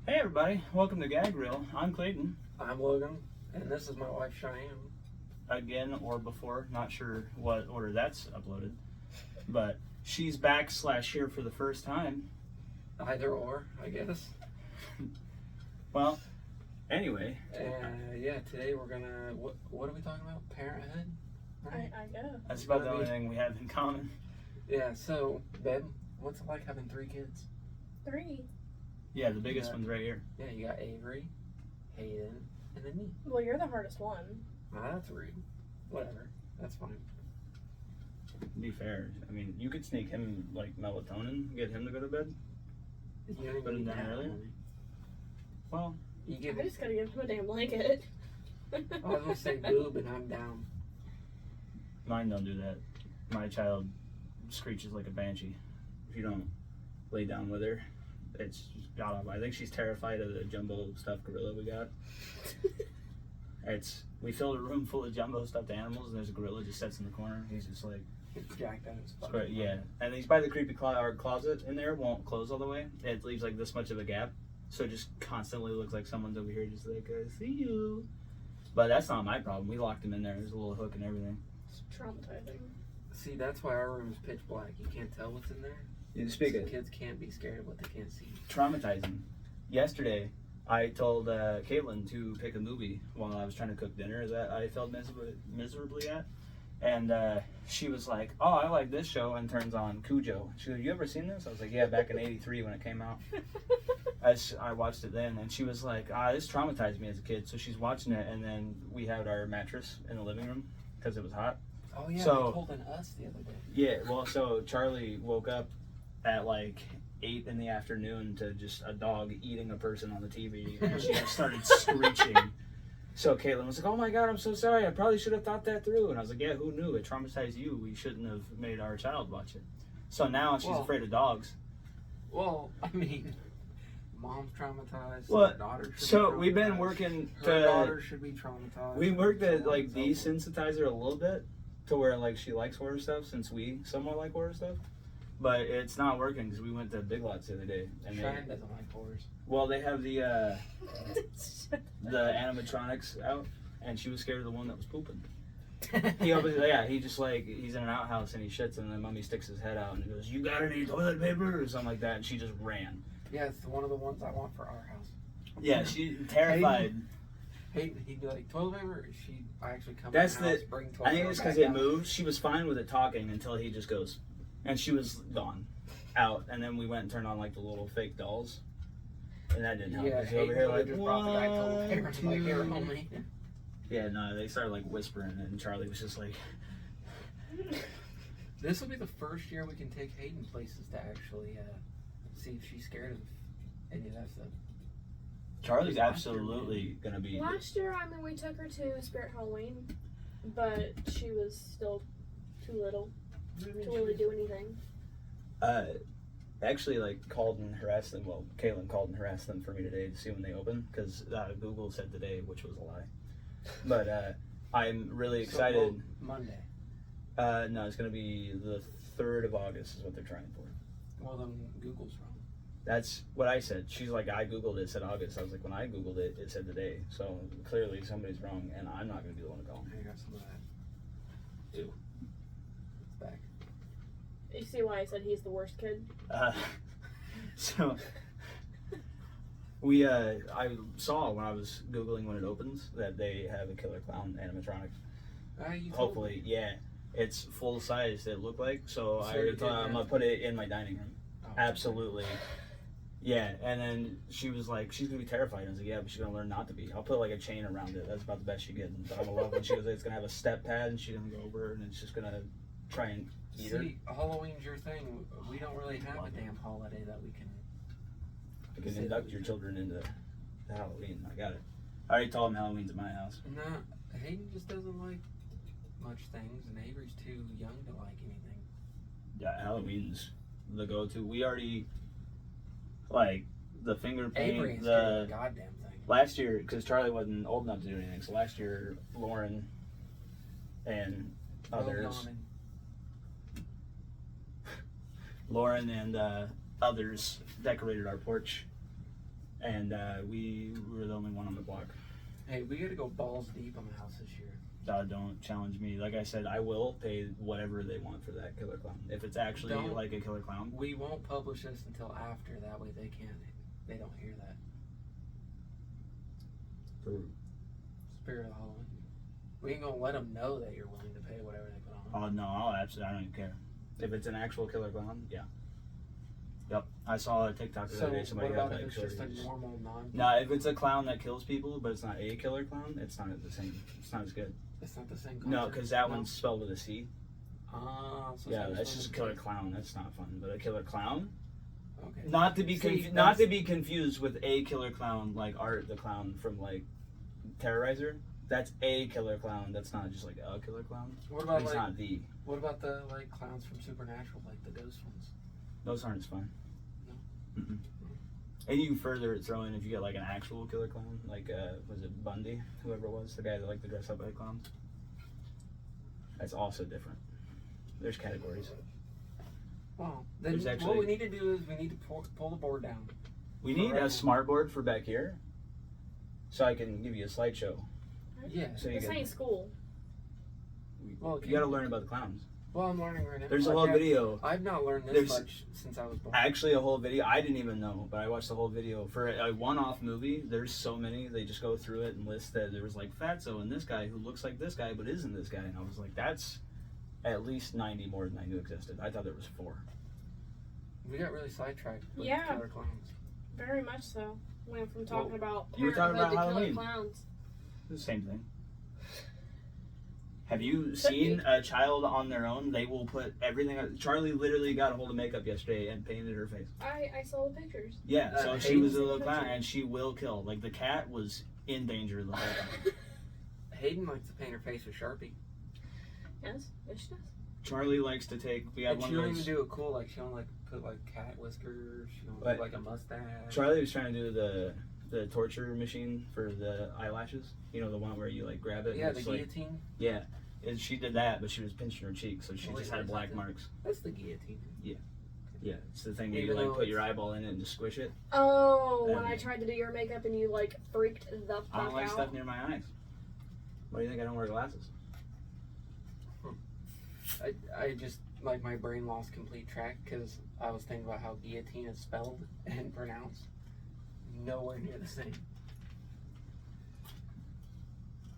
Hey everybody, welcome to Gagg. I'm Clayton. I'm Logan, and this is my wife Cheyenne. Again or before, not sure what order that's uploaded. But she's back / here for the first time. Either or, I guess. Well, anyway. Yeah, today we're gonna, what are we talking about? Parenthood? Right? I guess. That's about the only thing we have in common. Yeah, so, babe, what's it like having 3 kids? 3. Yeah, the biggest one's right here. Yeah, you got Avery, Hayden, and then me. Well, you're the hardest one. That's rude. Whatever, that's fine. To be fair, I mean, you could sneak him like melatonin, get him to go to bed. You don't Put him even down have earlier? one. Well, You I give just gotta give him a damn blanket. I was gonna say boob, and I'm down. mine don't do that. My child screeches like a banshee. If you don't lay down with her, it's just god awful. I think she's terrified of the jumbo stuffed gorilla we got. We filled a room full of jumbo stuffed animals, and there's a gorilla just sits in the corner. He's just like, It's jacked out of his butt. but yeah, and he's by the creepy closet in there. Won't close all the way. It leaves like this much of a gap, so it just constantly looks like someone's over here, just like I see you. But that's not my problem. We locked him in there. There's a little hook and everything. It's traumatizing. See, that's why our room is pitch black. You can't tell what's in there. Speak So of kids can't be scared of what they can't see. traumatizing. Yesterday, I told Caitlin to pick a movie while I was trying to cook dinner that I felt miserably at. And she was like, oh, I like this show, and turns on Cujo. She goes, you ever seen this? I was like, yeah, back in '83 when it came out. I watched it then, and she was like, this traumatized me as a kid. So she's watching it, and then we had our mattress in the living room because it was hot. Oh yeah, So- they told on us the other day. Yeah, well, so Charlie woke up at like 8 in the afternoon to just a dog eating a person on the TV, and she just started screeching. So Caitlin was like, oh my god, I'm so sorry, I probably should have thought that through. And I was like, yeah, who knew? It traumatized you. We shouldn't have made our child watch it. So now she's afraid of dogs. Well, I mean, mom's traumatized. Well, her daughter should So be we've been traumatized. working Her to, daughter should be traumatized. we worked so to on like and so forth. desensitize her a little bit to where like she likes horror stuff, since we somewhat like horror stuff. But it's not working because we went to Big Lots the other day, and Cheyenne doesn't like horrors. well, they have the animatronics out, and she was scared of the one that was pooping. He just like, he's in an outhouse and he shits, and then mommy sticks his head out and he goes, you got any toilet paper or something like that, and she just ran. Yeah, it's one of the ones I want for our house. Yeah, she terrified. He'd be like, toilet paper? I actually come That's in the house, the- bring toilet I think paper it's because back it out. moved. She was fine with it talking until he just goes, and she was gone, out, and then we went and turned on like the little fake dolls, and that didn't help. Yeah, He's over here like, just brought the back toilet paper. I'm like, here, 1, 2. homie. Yeah, no, they started like whispering, and Charlie was just like, This will be the first year we can take Hayden places to actually see if she's scared of any of that stuff. Charlie's Last year, absolutely gonna be. Last year, I mean, we took her to Spirit Halloween, but she was still too little to really do anything. Actually, like, called and harassed them. Well, Caitlin called and harassed them for me today to see when they open, because Google said today, which was a lie. But I'm really excited. So, Monday. No, it's gonna be the 3rd of August is what they're trying for. Well, then Google's wrong. That's what I said. She's like, I Googled it, it said August. I was like, when I Googled it, it said today. So clearly somebody's wrong, and I'm not gonna be the one to call. I got some of that. Ew. It's back. You see why I said he's the worst kid? So I saw when I was Googling when it opens that they have a killer clown animatronic. You told Hopefully, yeah. It's full size, it looked like. So I So already you told her did I'm that? gonna put it in my dining room. me. Oh, Absolutely. Yeah, and then she was like, she's gonna be terrified. I was like, yeah, but she's gonna learn not to be. I'll put like a chain around it. That's about the best she gets. But I'm gonna love when she goes, it's gonna have a step pad, and she's gonna go over, and it's just gonna try and eat her. See, Halloween's your thing. We don't really have a damn holiday that we can. You can induct your children into Halloween. I got it. I already told them Halloween's at my house. No, Hayden just doesn't like much things, and Avery's too young to like anything. Yeah, Halloween's the go-to. We already, like, the finger paint, Avery ain't scared of the the goddamn thing. last year, because Charlie wasn't old enough to do anything, so last year Lauren and others, others decorated our porch and we were the only one on the block. Hey, we gotta go balls deep on the house this year. Don't challenge me. Like I said, I will pay whatever they want for that killer clown. If it's actually like a killer clown. We won't publish this until after. That way they don't hear that. Spirit of Halloween. We ain't gonna let them know that you're willing to pay whatever they put on. Oh no, I don't even care. If it's an actual killer clown, yeah. Yep. I saw a TikTok the other day. Somebody what had about like if it's just a normal non? No, if it's a clown that kills people, but it's not a killer clown, it's not the same. It's not as good. It's not the same concept? No, because that one's spelled with a C. So Yeah, that's just a killer clown. That's not fun. But a killer clown, okay. not to be confused with a killer clown like Art the Clown from like Terrorizer. That's a killer clown. That's not just like a killer clown. What about it's not the. What about the like clowns from Supernatural, like the ghost ones? Those aren't as fun. No. Mm-mm. And you further throw in if you get like an actual killer clown, like was it Bundy, whoever it was, the guy that liked to dress up like clowns. That's also different. There's categories. Well, then what we need to do is we need to pull the board down. We need a smart board for back here, so I can give you a slideshow. Yeah. So this ain't school. Well, you got to learn about the clowns. Well, I'm learning right now. There's a whole video. I've not learned this much since I was born. Actually, a whole video. I didn't even know, but I watched the whole video. For a one-off movie, there's so many. They just go through it and list that there was like Fatso and this guy who looks like this guy but isn't this guy. And I was like, that's at least 90 more than I knew existed. I thought there was 4. We got really sidetracked with killer clowns. Very much so. Went from talking about you were talking about to Halloween. killer clowns. The same thing. Have you seen a child on their own? They will put everything. Charlie literally got a hold of makeup yesterday and painted her face. I saw the pictures. Yeah, so she was a little clown and she will kill. Like the cat was in danger the whole time. Hayden likes to paint her face with Sharpie. Yes, she does. Charlie likes to take. We have one she of don't those. even do it cool. Like she don't like put like cat whiskers. She don't put like a mustache. Charlie was trying to do the torture machine for the eyelashes. You know, the one where you like grab it. Yeah, and the guillotine. Like, yeah. And she did that, but she was pinching her cheek, so she just had black marks. That's the guillotine. Yeah. Yeah, it's the thing where you like put your eyeball in it and just squish it. Oh, when I tried to do your makeup and you like freaked the fuck out. I don't like stuff near my eyes. Why do you think I don't wear glasses? I just like my brain lost complete track because I was thinking about how guillotine is spelled and pronounced. Nowhere near the same.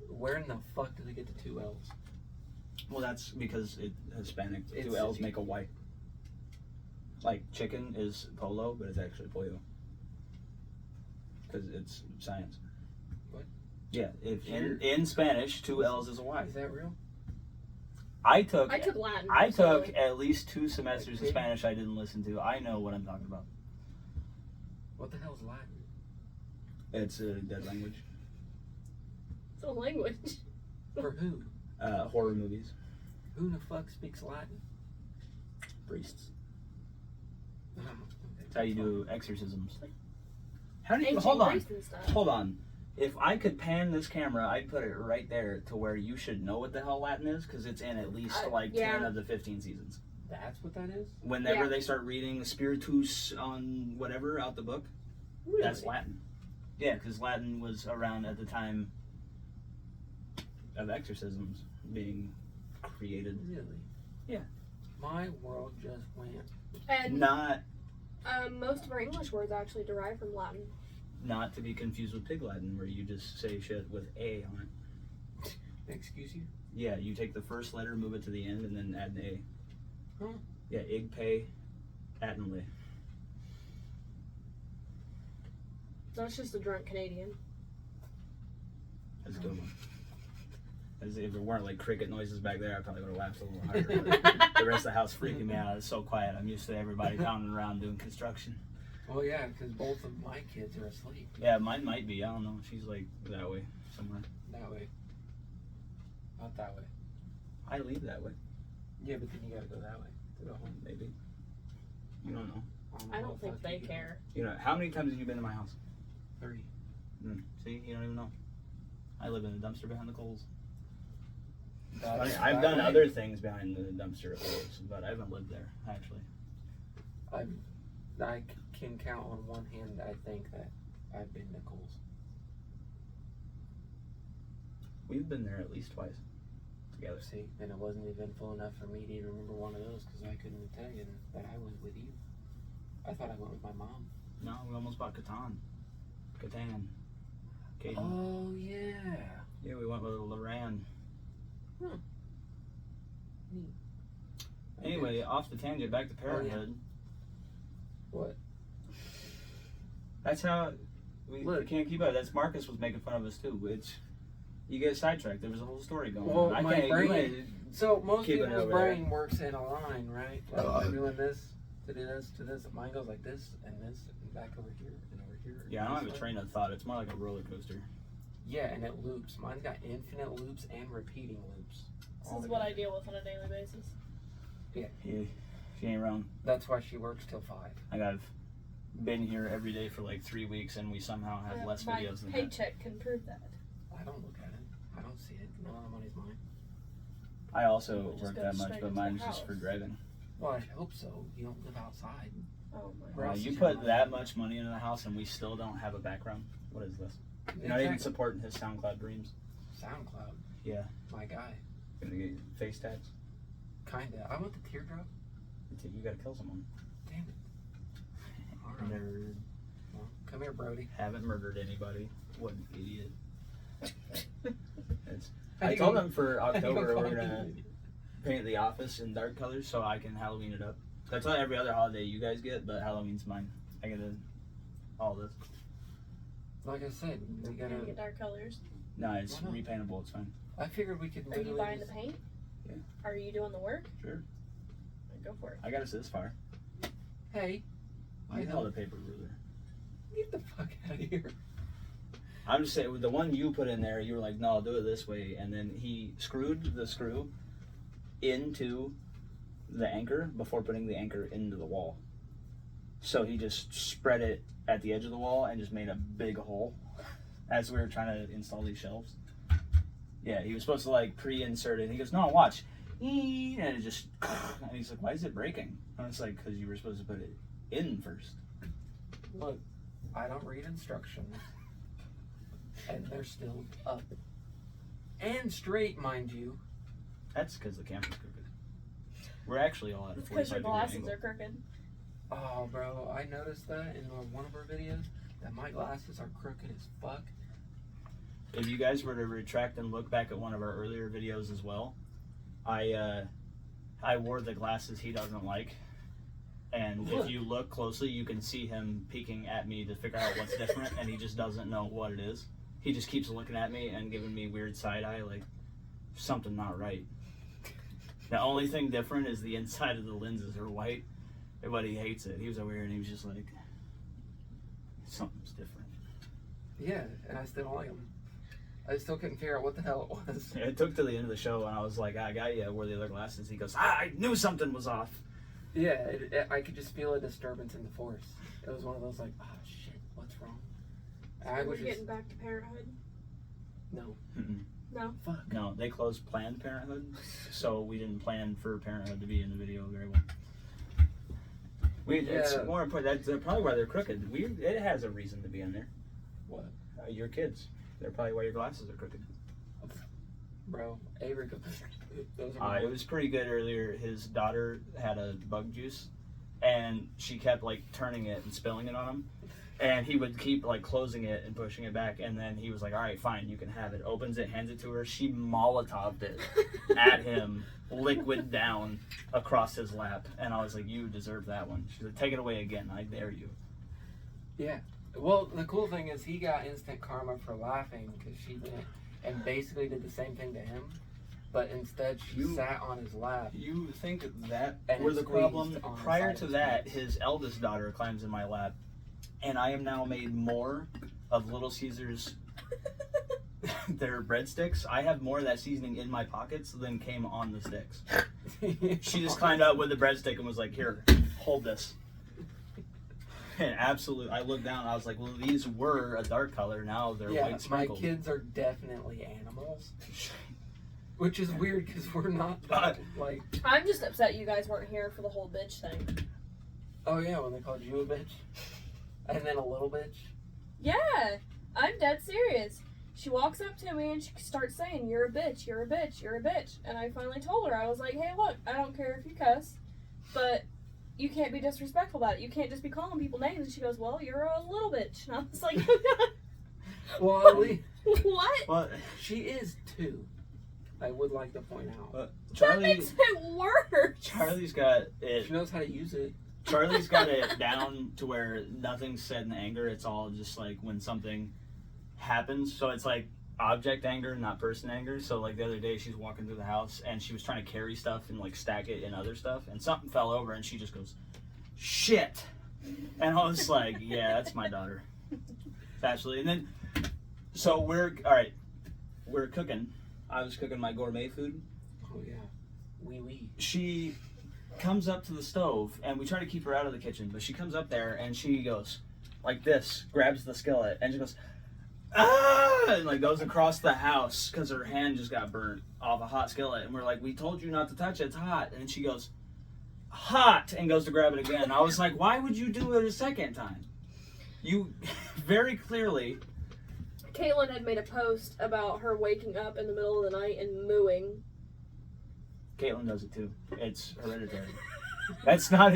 Where in the fuck did they get the 2 L's? Well, that's because Hispanic. 2 L's make a Y. Like chicken is polo, but it's actually pollo. Because it's science. What? Yeah, in Spanish, 2 L's is a Y. Is that real? I took Latin. I took at least 2 semesters of Spanish I didn't listen to. I know what I'm talking about. What the hell is Latin? It's a dead language. It's a language. For who? Horror movies. Who the fuck speaks Latin? Priests. Oh, okay. That's how you do exorcisms. How do you hold on. If I could pan this camera, I'd put it right there to where you should know what the hell Latin is, because it's in at least 10 of the 15 seasons. That's what that is? Whenever they start reading Spiritus on whatever out the book, that's Latin. Yeah, because Latin was around at the time of exorcisms being created. Really? Yeah. My world just went. And most of our English words actually derive from Latin. Not to be confused with Pig Latin, where you just say shit with A on it. Excuse you? Yeah, you take the first letter, move it to the end, and then add an A. Huh? Yeah, ig, pay, attenly. That's just a drunk Canadian. That's a good one. As if there weren't like cricket noises back there, I probably would have laughed a little harder. The rest of the house freaking me out. It's so quiet. I'm used to everybody pounding around doing construction. Well, yeah, because both of my kids are asleep. Yeah, mine might be. I don't know. She's like that way somewhere. That way. Not that way. I leave that way. Yeah, but then you gotta go that way to go home. Maybe. You don't know. I don't think they care. You know, how many times have you been to my house? 3. See, you don't even know. I live in a dumpster behind the coals. I've done other things behind the dumpster coals, but I haven't lived there, actually. I can count on one hand, I think, that I've been to Kohl's. We've been there at least twice together. See, and it wasn't eventful enough for me to even remember one of those because I couldn't tell you that I went with you. I thought I went with my mom. No, we almost bought Catan. Caden. Oh, yeah. Yeah, we went with Loran. Neat. Anyway, off the tangent, back to Parenthood. What? That's how we Look. can't keep up. That's Marcus was making fun of us too, which you get sidetracked. There was a whole story going Well, on. I my can't. brain- You ain't- So most Keep it people's over there. brain works in a line, right? Like I'm doing this to do this to this. Mine goes like this and this and back over here and over here. yeah, I don't have this a way. train of thought. It's more like a roller coaster. Yeah, and it loops. Mine's got infinite loops and repeating loops. This all is what I together. deal with on a daily basis. Yeah, she ain't wrong. That's why she works till 5. Like I've been here every day for like 3 weeks, and we somehow have less My videos than that. paycheck can prove that. I don't look at it. I don't see it. None of the money's mine. I also Just work go that much, straight but into the mine's just house. for driving. Well, I hope so. You don't live outside. Oh my Right. You put that much money into the house, and we still don't have a background. What is this? You're not even supporting his SoundCloud dreams. SoundCloud. Yeah. My guy. Gonna get face tats. Kinda. I want the teardrop. You gotta kill someone. Damn it. All right. Nerd. Well, come here, Brody. Haven't murdered anybody. What an idiot. I told them for October we're gonna paint the office in dark colors so I can Halloween it up. That's not every other holiday you guys get, but Halloween's mine. I get all this. Like I said, we Gotta gotta. get dark colors. No, it's Why not? repaintable. It's fine. I figured we could. Are you literally buying the just- paint? Yeah. Are you doing the work? Sure. Go for it. I got us this far. Hey. I held a paper ruler. Get the fuck out of here. I'm just saying, with the one you put in there, you were like, no, I'll do it this way. And then he screwed the screw into the anchor before putting the anchor into the wall. So he just spread it at the edge of the wall and just made a big hole as we were trying to install these shelves. Yeah, he was supposed to like pre-insert it. He goes, no, watch. And it just, and he's like, why is it breaking? And it's like, because you were supposed to put it in first. Look, I don't read instructions. And they're still up. And straight, mind you. That's because the camera's crooked. We're actually all at a It's because 45 your degree glasses angle. are crooked. Oh, bro, I noticed that in one of our videos. That my glasses are crooked as fuck. If you guys were to retract and look back at one of our earlier videos as well, I wore the glasses he doesn't like, and Look. if you look closely, you can see him peeking at me to figure out what's different, and he just doesn't know what it is. He just keeps looking at me and giving me weird side eye, like something not right. The only thing different is the inside of the lenses are white, but he hates it. He was over here and he was just like, something's different. Yeah, and I still don't like them. I still couldn't figure out what the hell it was. It took to the end of the show, and I was like, I got you. Where the other glasses? He goes, I knew something was off. Yeah, I could just feel a disturbance in the force. It was one of those like, oh shit, what's wrong? I Are was we just getting back to Parenthood? no, Mm-mm. No. fuck. No, they closed Planned Parenthood, so we didn't plan for Parenthood to be in the video very well. It's Yeah. more important. That's probably why they're crooked. It has a reason to be in there. What? Your kids. They're probably why your glasses are crooked. Bro, Avery goes, those are It was pretty good earlier. His daughter had a bug juice, and she kept like turning it and spilling it on him. And he would keep like closing it and pushing it back, and then he was like, all right, fine, you can have it. Opens it, hands it to her. She Molotov'd it at him, liquid down across his lap. And I was like, you deserve that one. She's like, take it away again, I dare you. Yeah. Well, the cool thing is he got instant karma for laughing because she went and basically did the same thing to him, but instead she sat on his lap. You think that And were it the problem? squeezed on the Prior side to of his that, pants. his eldest daughter climbs in my lap, and I am now made more of Little Caesars, their breadsticks. I have more of that seasoning in my pockets than came on the sticks. She just climbed up with the breadstick and was like, here, hold this. And absolutely, I looked down, I was like, well, these were a dark color, now they're Yeah, white my sprinkled. kids are definitely animals, which is weird because we're not that, like. I'm just upset you guys weren't here for the whole bitch thing. Oh yeah, when they called you a bitch, and then a little bitch. Yeah, I'm dead serious. She walks up to me and she starts saying, "You're a bitch, you're a bitch, you're a bitch." And I finally told her, I was like, "Hey, look, I don't care if you cuss, but you can't be disrespectful about it. You can't just be calling people names." And she goes, "Well, you're a little bitch." And I was like, Well, at least "What?" Well, she is 2. I would like to point out. That Charlie, makes it worse. Charlie's got it. She knows how to use it. Charlie's got it down to where nothing's said in anger. It's all just like when something happens. So it's like object anger, not person anger. So like the other day, she's walking through the house and she was trying to carry stuff and like stack it in other stuff, and something fell over and she just goes, "Shit!" And I was like, "Yeah, that's my daughter." Absolutely. And then, so we're cooking. I was cooking my gourmet food. Oh yeah, wee. She comes up to the stove, and we try to keep her out of the kitchen, but she comes up there and she goes like this, grabs the skillet, and she goes, "Ah!" and like goes across the house because her hand just got burnt off a hot skillet. And we're like, "We told you not to touch it, it's hot." And she goes, "Hot," and goes to grab it again. I was like, "Why would you do it a second time? You very clearly." Caitlin had made a post about her waking up in the middle of the night and mooing. Caitlin does it too. It's hereditary. It's not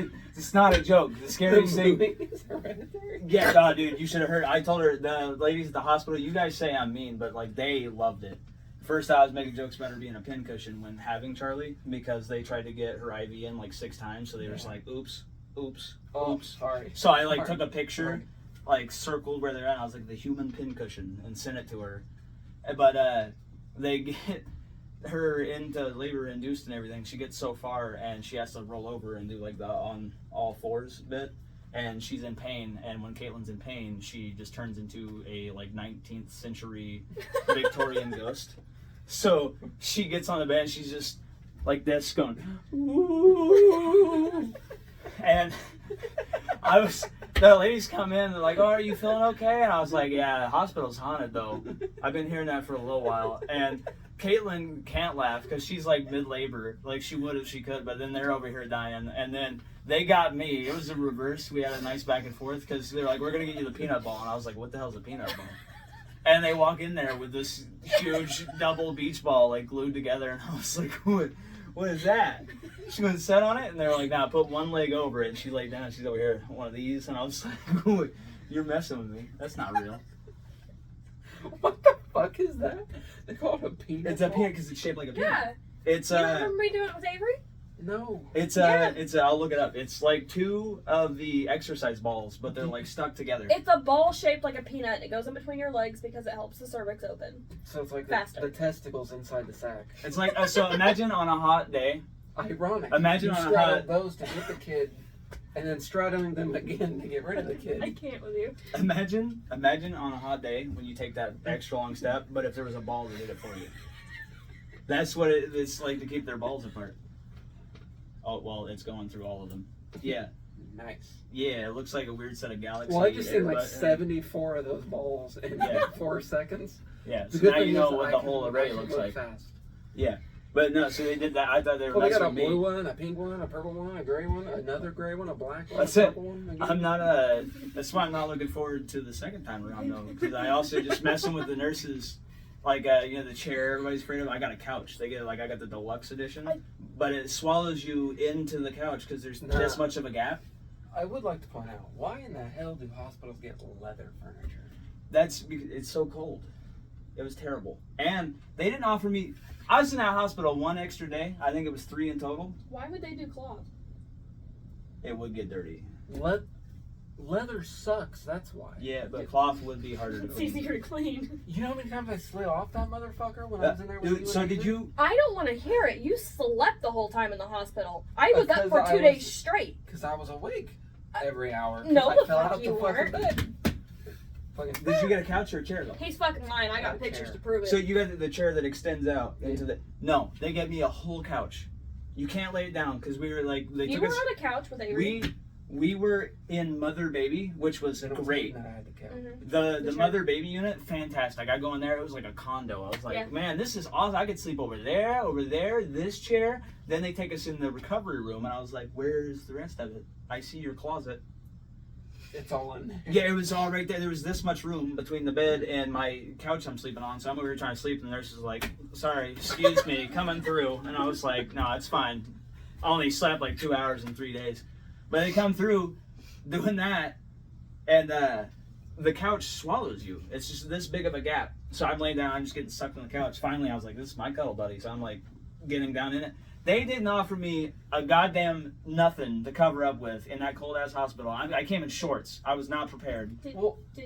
a joke. The scariest thing. Is hereditary. Yeah, dude, you should have heard. I told her, the ladies at the hospital, you guys say I'm mean, but like they loved it. First, I was making jokes about her being a pincushion when having Charlie because they tried to get her IV in like 6 times, so they were just like, oops. Oh, sorry. So I like Sorry. took a picture, like circled where they're at. And I was like the human pincushion and sent it to her, but they get her into labor induced and everything. She gets so far and she has to roll over and do like the on all fours bit, and she's in pain. And when Caitlin's in pain, she just turns into a like 19th century Victorian ghost. So she gets on the bed and she's just like this going, "Ooh." And the ladies come in, they're like, "Oh, are you feeling okay?" And I was like, "Yeah, the hospital's haunted though. I've been hearing that for a little while." And Caitlin can't laugh because she's like mid-labor, like she would if she could, but then they're over here dying. And then they got me. It was a reverse. We had a nice back and forth because they're like, "We're going to get you the peanut ball." And I was like, "What the hell's a peanut ball?" And they walk in there with this huge double beach ball like glued together. And I was like, what is that? She went and sat on it, and they were like, "Nah, put one leg over it." And she laid down. She's over here, one of these. And I was like, "You're messing with me. That's not real." What the fuck is that? They call it a peanut. It's a peanut because it's shaped like a peanut. Yeah. It's You don't remember me doing it with Avery? No. I'll look it up. It's like 2 of the exercise balls, but they're like stuck together. It's a ball shaped like a peanut, and it goes in between your legs because it helps the cervix open. So it's like Faster. the testicles inside the sack. It's like so. Imagine on a hot day. Ironic. Imagine you on a straddle hot. those to get the kid, and then straddling them again to get rid of the I kid. can't with you. Imagine on a hot day when you take that extra long step, but if there was a ball that did it for you. That's what it's like to keep their balls apart. Oh well, it's going through all of them. Yeah. Nice. Yeah, it looks like a weird set of galaxies. Well, I just seen like 74 of those balls in like 4 seconds. Yeah, The so good now thing you know is what I the can- whole I array can looks look like. Fast. Yeah. But no, so they did that. I thought they were Well, they got messing a with me. blue one, a pink one, a purple one, a gray one, another gray one, a black one, That's a it. purple one. Again. I'm not that's why I'm not looking forward to the second time around though, because I also just messing with the nurses, like the chair everybody's afraid of. I got a couch. They get I got the deluxe edition, but it swallows you into the couch because there's this much of a gap. I would like to point out, why in the hell do hospitals get leather furniture? That's because it's so cold. It was terrible, and they didn't offer me. I was in that hospital 1 extra day. I think it was 3 in total. Why would they do cloth? It would get dirty. Leather sucks, that's why. Yeah, but cloth would be harder to It's clean. easier to clean. You know how many times I slid off that motherfucker when I was in there with you? So and did Avery? you? I don't want to hear it. You slept the whole time in the hospital. I was up Because for I 2 was- days straight. Because I was awake every hour. 'cause No, I the fell fuck out you the fucking weren't. bed. Fucking- Did you get a couch or a chair though? He's fucking lying. I got Got a pictures chair. to prove it. So you got the chair that extends out into the. No, they gave me a whole couch. You can't lay it down because we were like they you took were us. on a couch with Avery. We were in mother baby, which was Then it was great. that I had to count. Mhm. The The chair. mother baby unit, fantastic. I go in there, it was like a condo. I was like, Yeah. man, this is awesome. I could sleep over there, this chair. Then they take us in the recovery room, and I was like, where's the rest of it? I see your closet. It's all in there. Yeah, it was all right there. There was this much room between the bed and my couch I'm sleeping on. So I'm over here trying to sleep, and the nurse is like, "Sorry, excuse me, coming through." And I was like, "No, it's fine. I only slept like 2 hours in 3 days." But they come through doing that, and the couch swallows you. It's just this big of a gap. So I'm laying down, I'm just getting sucked on the couch. Finally, I was like, "This is my cuddle buddy." So I'm like getting down in it. They didn't offer me a goddamn nothing to cover up with in that cold ass hospital. I came in shorts. I was not prepared. Did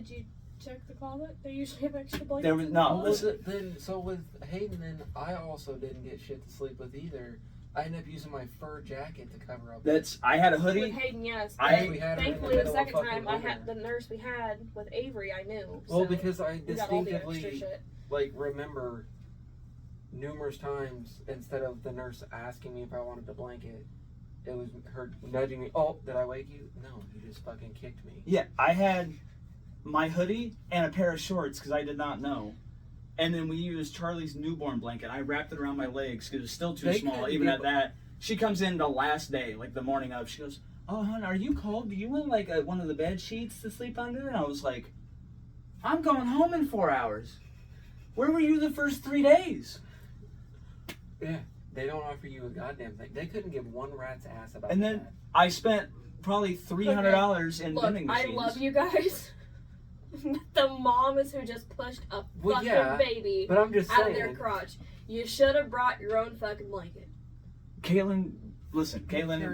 you check the closet? They usually have extra blankets. There was no. Well, so with Hayden, then I also didn't get shit to sleep with either. I ended up using my fur jacket to cover up. I had a With hoodie. Hayden, yes. Thankfully, The second time I had the nurse we had with Avery, I knew. Well, so because I we got all the extra distinctively shit. like remember numerous times instead of the nurse asking me if I wanted the blanket, it was her nudging me. "Oh, did I wake you? No, you just fucking kicked me." Yeah, I had my hoodie and a pair of shorts because I did not know. And then we used Charlie's newborn blanket. I wrapped it around my legs because it was still too small, even at that. She comes in the last day, like the morning of. She goes, "Oh, hon, are you cold? Do you want like one of the bed sheets to sleep under?" And I was like, "I'm going home in 4 hours. Where were you the first 3 days?" Yeah, they don't offer you a goddamn thing. They couldn't give one rat's ass about And then that. I spent probably $300 in Look, vending machines. I love you guys. The mom is who just pushed a fucking baby But I'm just out saying. of their crotch. You should have brought your own fucking blanket. Caitlin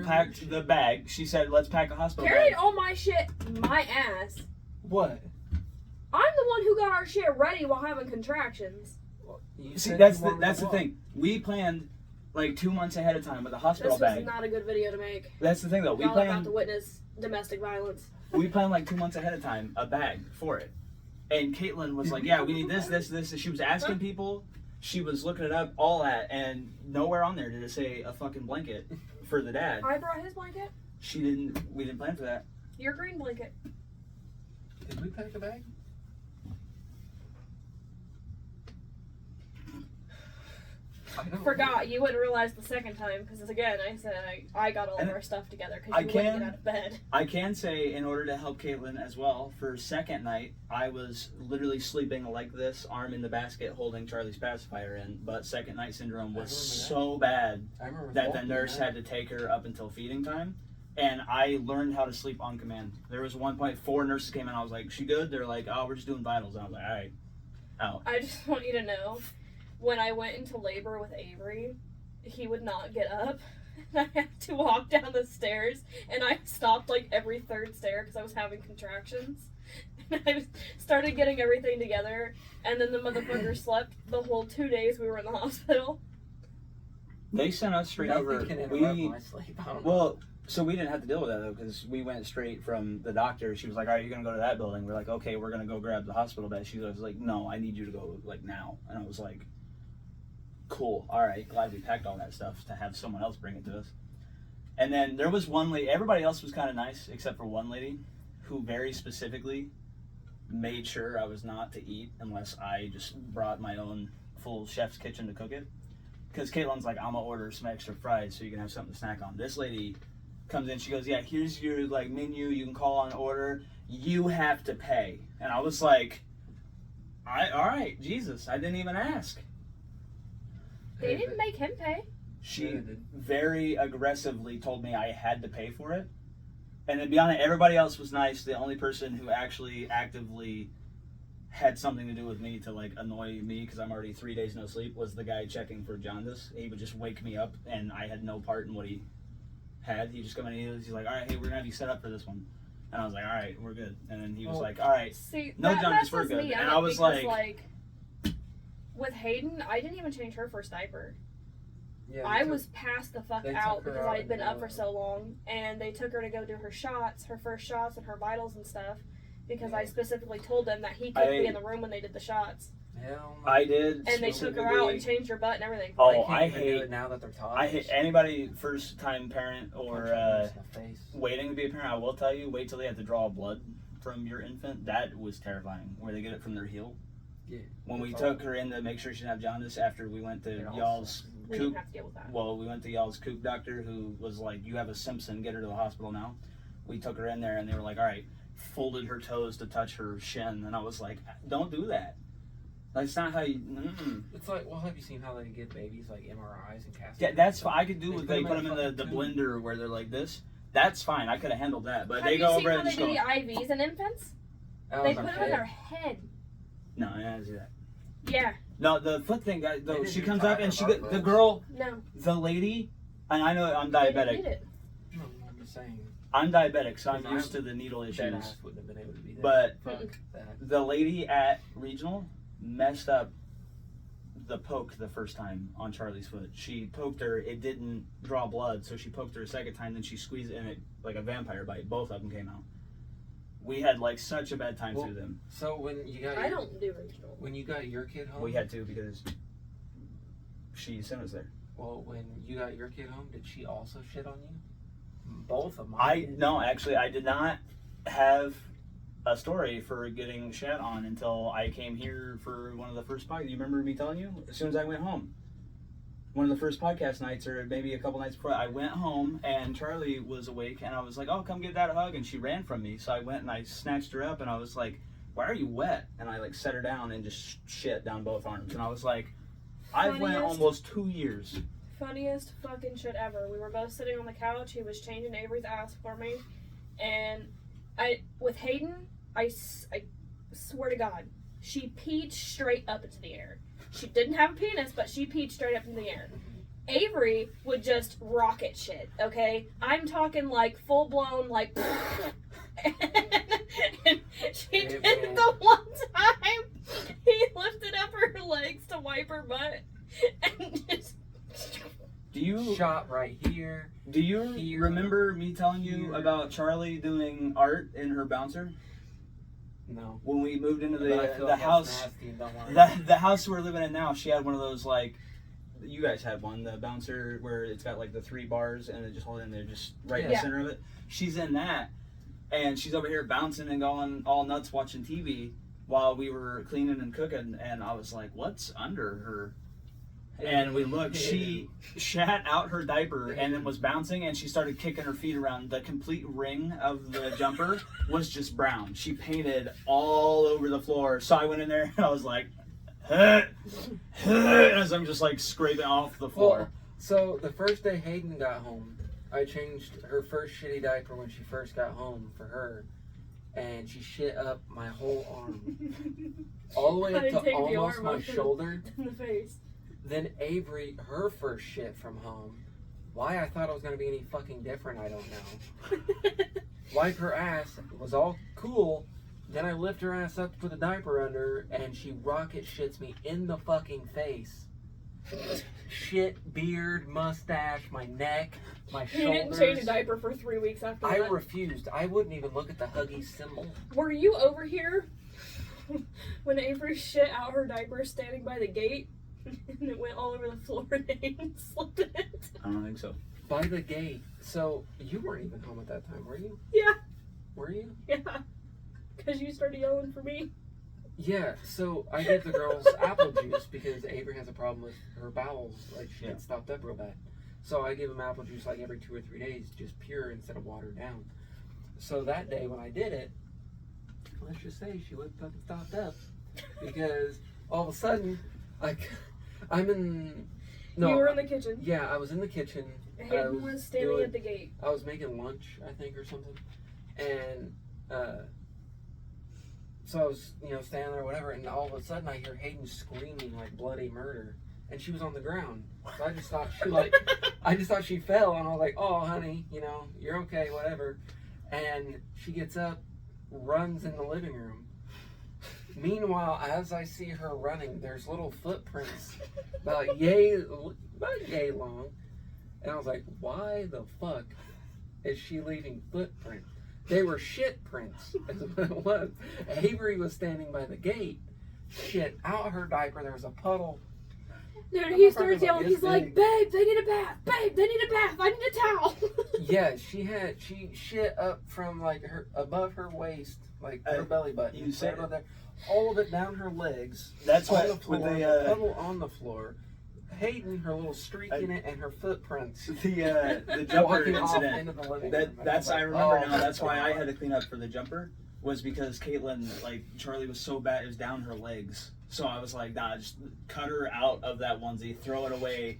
packed the bag. She said, "Let's pack a hospital Carried bag." all my shit, my ass. What? I'm the one who got our shit ready while having contractions. You See, said that's you wanted the to thing. We planned like 2 months ahead of time with a hospital This was bag. not a good video to make. That's the thing, though. We Y'all are about planned to witness domestic violence. like 2 months ahead of time a bag for it. And Caitlin was like, "Yeah, we need this, this, this." And she was asking people. She was looking it up, all that, and nowhere on there did it say a fucking blanket for the dad. I brought his blanket. She didn't. We didn't plan for that. Your green blanket. Did we pack a bag? I don't Forgot. You wouldn't realize the second time because, again, I said I got all of our stuff together because you wouldn't get out of bed. I can say, in order to help Caitlin as well, for second night, I was literally sleeping like this, arm in the basket, holding Charlie's pacifier in. But second night syndrome was so bad that the nurse had to take her up until feeding time. And I learned how to sleep on command. There was one point, 4 nurses came in. I was like, "She good?" They're like, "Oh, we're just doing vitals." And I was like, "All right, out." I just want you to know, when I went into labor with Avery, he would not get up. I had to walk down the stairs, and I stopped like every third stair because I was having contractions. And I started getting everything together, and then the motherfucker slept the whole 2 days we were in the hospital. They sent us straight over. Nothing can interrupt my sleep. I don't know. Well, so we didn't have to deal with that though, because we went straight from the doctor. She was like, "All right, you're gonna go to that building." We're like, "Okay, we're gonna go grab the hospital bed." She was like, "No, I need you to go like now." And I was like, "Cool, all right." Glad we packed all that stuff to have someone else bring it to us. And then there was one lady. Everybody else was kind of nice except for one lady, who very specifically made sure I was not to eat unless I just brought my own full chef's kitchen to cook it. Because Caitlin's like, "I'm gonna order some extra fries so you can have something to snack on." This lady comes in, she goes, "Yeah, here's your like menu, you can call on order, you have to pay." And I was like, all right, Jesus, I didn't even ask. They didn't make him pay. She very aggressively told me I had to pay for it. And to be honest, everybody else was nice. The only person who actually actively had something to do with me to like annoy me because I'm already 3 days no sleep was the guy checking for jaundice. He would just wake me up and I had no part in what he had. He'd just come in and he's like, "All right, hey, we're gonna have you set up for this one." And I was like, "All right, we're good." And then he was like, "All right, See, no that jaundice, we're messes good." me And up I was because, like, with Hayden, I didn't even change her first diaper. Yeah, I was passed the fuck they out took her because out I had been and up for so long, and they took her to go do her shots, her first shots, and her vitals and stuff, because I specifically told them that he couldn't be in the room when they did the shots. Hell no. I did. And they took her out and changed her butt and everything. Oh, They I can't even do hate. it now that they're taught. I hate anybody first time parent or Punch them in the face. waiting to be a parent. I will tell you, wait till they have to draw blood from your infant. That was terrifying. Where they get it from their heel. Yeah. When we That's took all. her in to make sure she didn't have jaundice after we went to It all y'all's sucks. We coop. didn't have to deal with that. Well, we went to y'all's coop doctor who was like, "You have a Simpson. Get her to the hospital now." We took her in there and they were like, "All right, folded her toes to touch her shin, and I was like, don't do that. That's not how you. It's like, well, have you seen how they give babies like MRIs and casting? Yeah, that's fine. I could do They with put they them put in them a in the fucking blender where they're like this. That's fine. I could have handled that, but Have they you go seen over how and they just do go. the IVs in infants? Oh, They my put them in head. their head. No, I didn't see that. Yeah. No, the foot thing, guys. They Though didn't she do comes time up and for she heart the valves. girl, No. the lady, and I know I'm They didn't diabetic. need it. No, I'm just saying. I'm diabetic, so I'm Because used to the needle Dead issues. ass wouldn't have been able to be there. But Fuck that. the lady at regional messed up the poke the first time on Charlie's foot. She poked her, it didn't draw blood, so she poked her a second time, then she squeezed it and it like a vampire bite. Both of them came out. We had like such a bad time Well, through them. So when you got I your, don't do regional. when you got your kid home, We had to because she sent us there. well, when you got your kid home, did she also shit on you? Both of them. No, actually I did not have a story for getting shat on until I came here for one of the first podcasts. You remember me telling you? As soon as I went home. One of the first podcast nights, or maybe a couple nights before, I went home and Charlie was awake and I was like, oh, come get that hug. And she ran from me. So I went and I snatched her up and I was like, why are you wet? And I like set her down and just shit down both arms. And I was like, I've went Funniest. almost 2 years. Funniest fucking shit ever. We were both sitting on the couch. He was changing Avery's ass for me. And with Hayden, I swear to God, she peed straight up into the air. She didn't have a penis, but she peed straight up in the air. Avery would just rocket shit, okay? I'm talking like full blown, like. And she did it the one time. He lifted up her legs to wipe her butt and just. Do you shot right here. Here. remember me telling you Here. about Charlie doing art in her bouncer? No. When we moved into But I feel the like that's house, nasty and don't want it. the house we're living in now, she had one of those like, you guys had one, the bouncer where it's got like the 3 bars and it just hold it in there, just right in the Yeah. center of it. She's in that, and she's over here bouncing and going all nuts watching TV while we were cleaning and cooking, and I was like, what's under her? And we looked, she shat out her diaper and then was bouncing, and she started kicking her feet around. The complete ring of the jumper was just brown. She painted all over the floor. So I went in there and I was like, as I'm just like scraping off the floor. Well, so the first day Hayden got home, I changed her first shitty diaper when she first got home for her, and she shit up my whole arm, all the way I up didn't to take the almost arm my off. shoulder. In the face. Then Avery, her first shit from home. Why I thought it was gonna be any fucking different, I don't know. Wipe her ass, was all cool. Then I lift her ass up to put the diaper under, and she rocket shits me in the fucking face. Shit, beard, mustache, my neck, my He shoulders. didn't change a diaper for 3 weeks after I that. refused. I wouldn't even look at the Huggies symbol. Were you over here when Avery shit out her diaper standing by the gate? And it went all over the floor and Hayden slipped in it. I don't think so. By the gate. So, you weren't even home at that time, were you? Yeah. Were you? Yeah. Because you started yelling for me. Yeah, so I gave the girls apple juice because Avery has a problem with her bowels. Like, she gets stopped up real bad. So I give them apple juice like every 2 or 3 days, just pure instead of watered down. So that day when I did it, let's just say she wasn't fucking stopped up. Because all of a sudden, like, I'm in... No, You were in the kitchen. Yeah, I was in the kitchen. Hayden was standing at the gate. I was making lunch, I think, or something. And, so I was, standing there or whatever, and all of a sudden I hear Hayden screaming like bloody murder. And she was on the ground. So I just thought she fell, and I was like, oh, honey, you're okay, whatever. And she gets up, runs in the living room. Meanwhile, as I see her running, there's little footprints about yay long. And I was like, why the fuck is she leaving footprints? They were shit prints, is what it was. Avery was standing by the gate, shit out her diaper. There was a puddle. Dude, he starts yelling. He's like, babe, they need a bath. Babe, they need a bath. I need a towel. Yeah, she shit up from like her above her waist, like her belly button. You said right there, all of it down her legs. That's on what the floor, when they the puddle on the floor. Hayden, her little streak in it, and her footprints. the jumper Walking off incident. into the living That's room. I remember Oh, now. That's why I God. had to clean up for the jumper. was because Caitlin, like, Charlie was so bad, it was down her legs. So I was like, nah, just cut her out of that onesie, throw it away,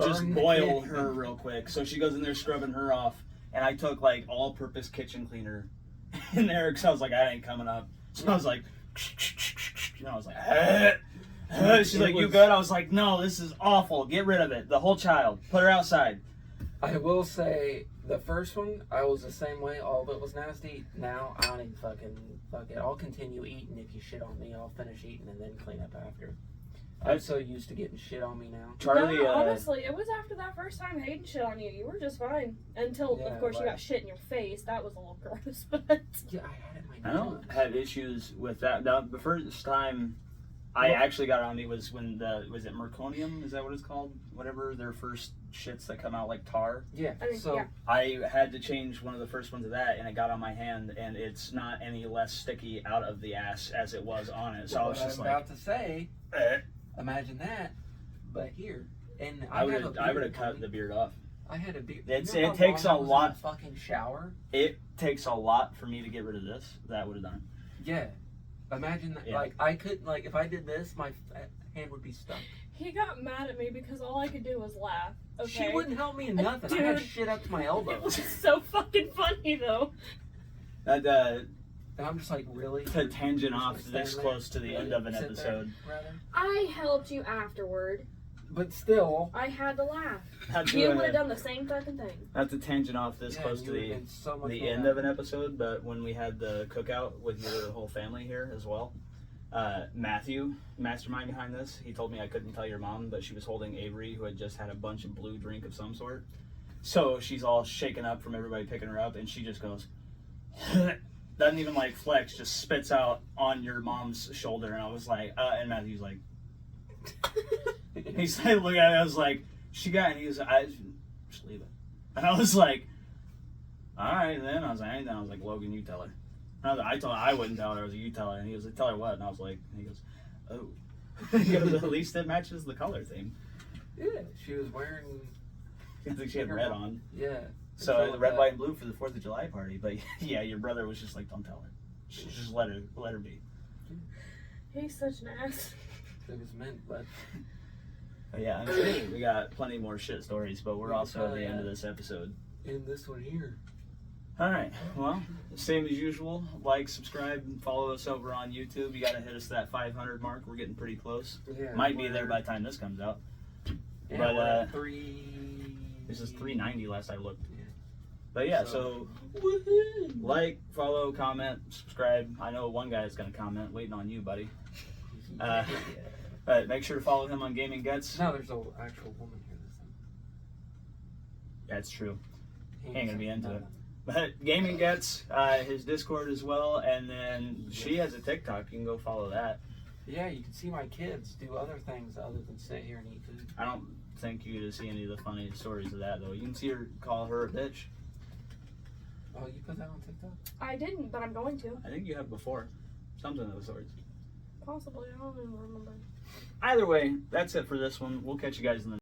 just boil her real quick. So she goes in there scrubbing her off, and I took, like, all-purpose kitchen cleaner in there, because I was like, I ain't coming up. So I was like, and I was like, she's like, you good? I was like, no, this is awful. Get rid of it. The whole child. Put her outside. I will say, the first one, I was the same way. All of it was nasty. Now, I don't even fuck it. I'll continue eating if you shit on me. I'll finish eating and then clean up after. I'm so used to getting shit on me now. Charlie, no, honestly, it was after that first time Hayden shit on you. You were just fine. Until, Yeah, of course, you like- got shit in your face. That was a little gross, but... Yeah, I had it in my I don't nose. have issues with that. The first time I actually got on me was when was it merconium? Is that what it's called? Whatever, their first shits that come out like tar. Yeah, I mean, so... yeah. I had to change one of the first ones of that, and it got on my hand, and it's not any less sticky out of the ass as it was on it. So I was what just I'm like, about to say, imagine that, but here. And I would have cut homie. the beard off. I had a beard. It how takes long a I was in lot. the fucking shower. It takes a lot for me to get rid of this. That would have done it. Yeah. Imagine that. Yeah. Like, I could, like, if I did this, my hand would be stuck. He got mad at me because all I could do was laugh. Okay? She wouldn't help me in nothing. I had Dude. shit up to my It elbow. was so fucking funny, though. That And I'm just like, really? to tangent off Just this stand there, close to the end of an sit there, episode. rather. I helped you afterward. But still. I had to laugh. Not You to, would have done the same fucking thing. not to tangent off this Yeah, close you to would've the been so much more end happy. of an episode, but when we had the cookout with your whole family here as well, Matthew, mastermind behind this, he told me I couldn't tell your mom, but she was holding Avery, who had just had a bunch of blue drink of some sort. So she's all shaken up from everybody picking her up, and she just goes, doesn't even like flex, just spits out on your mom's shoulder, and I was like, and Matthew's like, he's like, look at it, I was like, she got, and he was like, just leave it. And I was like, all right, then. I was like, I was like, Logan, you tell her. And I told her I wouldn't tell her. I was like, you tell her. And he was like, tell her what? And I was like, and he goes, oh. He goes, at least it matches the color theme. Yeah, she was wearing. I think she had red on. Yeah. So the red, white, and blue for the 4th of July party. But yeah, your brother was just like, don't tell her. Just let her be. He's such an ass. It was meant, but. But yeah, I'm sure we got plenty more shit stories, but we're Yeah, also at the probably, end of yeah. this episode. In this one here. All right. Well, same as usual. Like, subscribe, and follow us over on YouTube. You got to hit us that 500 mark. We're getting pretty close. Yeah. Might be there by the time this comes out. Yeah, but, we're at 3. This is 390 last I looked. Yeah. But yeah, so Woohoo! like, follow, comment, subscribe. I know one guy is going to comment. Waiting on you, buddy. Yeah. But make sure to follow him on Gaming Guts. No, there's an actual woman here this time. That's true. He Ain't gonna be into no, it. But Gaming Guts, his Discord as well, and then she has a TikTok. You can go follow that. Yeah, you can see my kids do other things other than sit here and eat food. I don't think you get to see any of the funny stories of that though. You can see her call her a bitch. Oh, you put that on TikTok? I didn't, but I'm going to. I think you have before. Something of the sorts. Possibly. I don't even remember. Either way, that's it for this one. We'll catch you guys in the